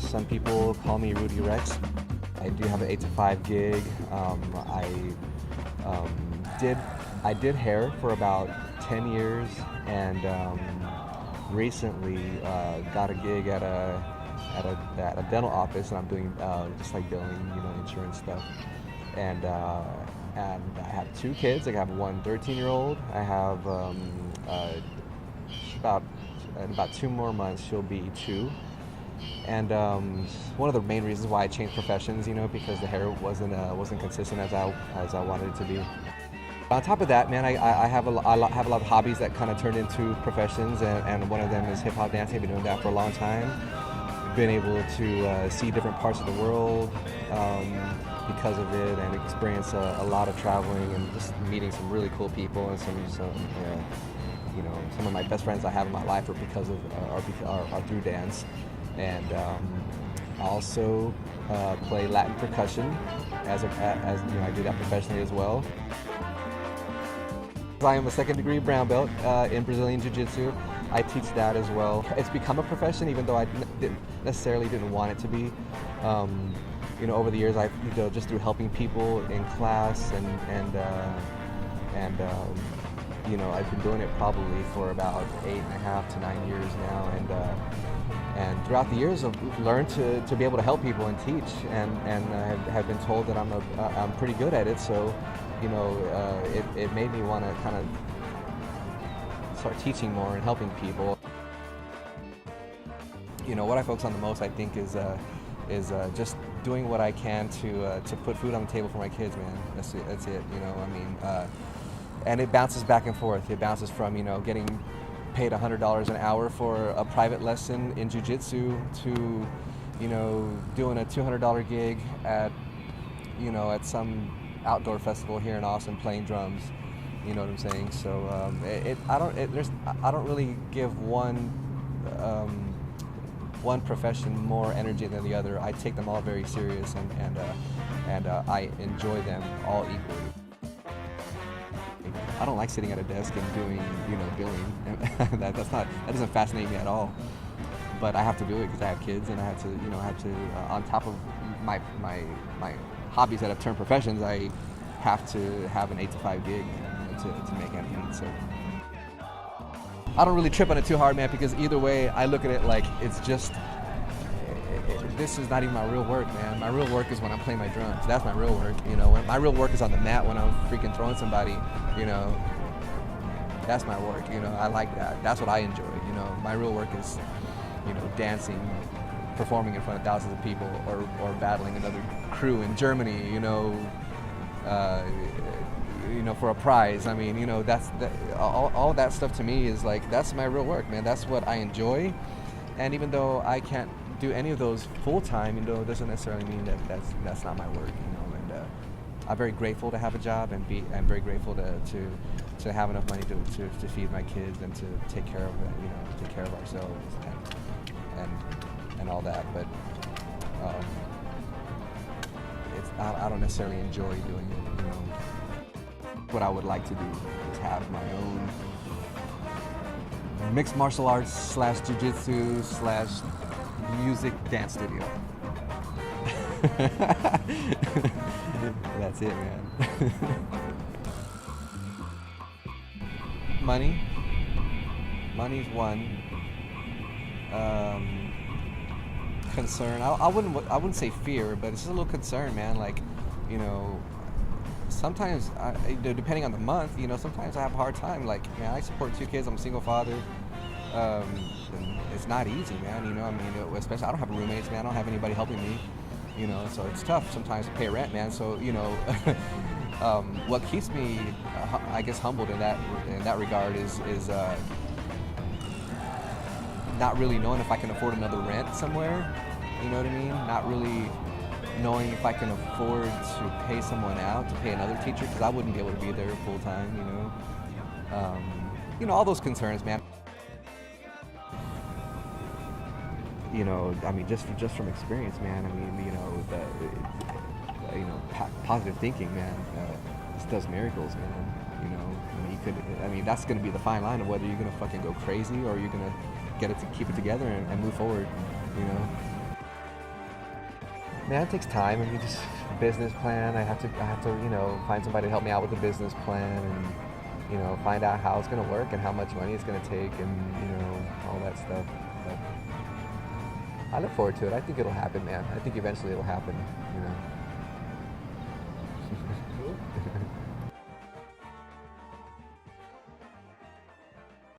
Some people call me Rudy Rex. I do have an 8 to 5 gig. I did hair for about 10 years, and recently got a gig at a dental office, and I'm doing just like billing, insurance stuff. And I have 2 kids. I have one 13-year-old. I have in about 2 more months she'll be 2. And one of the main reasons why I changed professions, because the hair wasn't consistent as I wanted it to be. On top of that, man, I have a lot of hobbies that kind of turned into professions, and one of them is hip hop dancing. I've been doing that for a long time. Been able to see different parts of the world because of it, and experience a lot of traveling and just meeting some really cool people, and some of my best friends I have in my life are through dance. And I also play Latin percussion as I do that professionally as well. I am a 2nd degree brown belt in Brazilian Jiu Jitsu. I teach that as well. It's become a profession, even though I necessarily didn't want it to be. Over the years, just through helping people in class, and I've been doing it probably for about 8.5 to 9 years now, and throughout the years, I've learned to be able to help people and teach, and have been told that I'm pretty good at it. So, it made me want to kind of start teaching more and helping people. What I focus on the most, I think, is just doing what I can to put food on the table for my kids, man. That's it. And it bounces back and forth. It bounces from getting paid $100 an hour for a private lesson in jiu-jitsu to doing a $200 gig at some outdoor festival here in Austin playing drums. You know what I'm saying? So I don't really give one profession more energy than the other. I take them all very serious, and I enjoy them all equally. I don't like sitting at a desk and doing, billing. that doesn't fascinate me at all. But I have to do it because I have kids, and I have to, on top of my hobbies that have turned professions, I have to have an 8 to 5 gig to make ends meet. So I don't really trip on it too hard, man, because either way, I look at it like it's just. This is not even my real work, man. My real work is when I'm playing my drums. That's my real work, My real work is on the mat when I'm freaking throwing somebody, That's my work, I like that. That's what I enjoy, My real work is, dancing, performing in front of thousands of people, or battling another crew in Germany, for a prize. I mean, all that stuff to me is like, that's my real work, man. That's what I enjoy. And even though I can't do any of those full time, it doesn't necessarily mean that's not my work, And I'm very grateful to have a job, and I'm very grateful to have enough money to feed my kids and to take care of take care of ourselves and all that. But I don't necessarily enjoy doing it. What I would like to do is have my own mixed martial arts / jiu-jitsu / music dance studio. That's it, man. Money's one. Concern. I wouldn't say fear, but it's just a little concern, man. Like, sometimes, depending on the month, sometimes I have a hard time. Like, man, I support 2 kids. I'm a single father. It's not easy, man. Especially I don't have roommates, man. I don't have anybody helping me. So it's tough sometimes to pay rent, man. So what keeps me, I guess, humbled in that regard is not really knowing if I can afford another rent somewhere. You know what I mean? Not really knowing if I can afford to pay someone out, to pay another teacher, because I wouldn't be able to be there full time. All those concerns, man. Just from experience, man. Positive thinking, man. This does miracles, man. That's going to be the fine line of whether you're going to fucking go crazy or you're going to keep it together and move forward. Man, it takes time. I mean, just business plan. I have to, find somebody to help me out with the business plan, and find out how it's gonna work and how much money it's gonna take, and all that stuff. But I look forward to it. I think it'll happen, man. I think eventually it'll happen. Cool.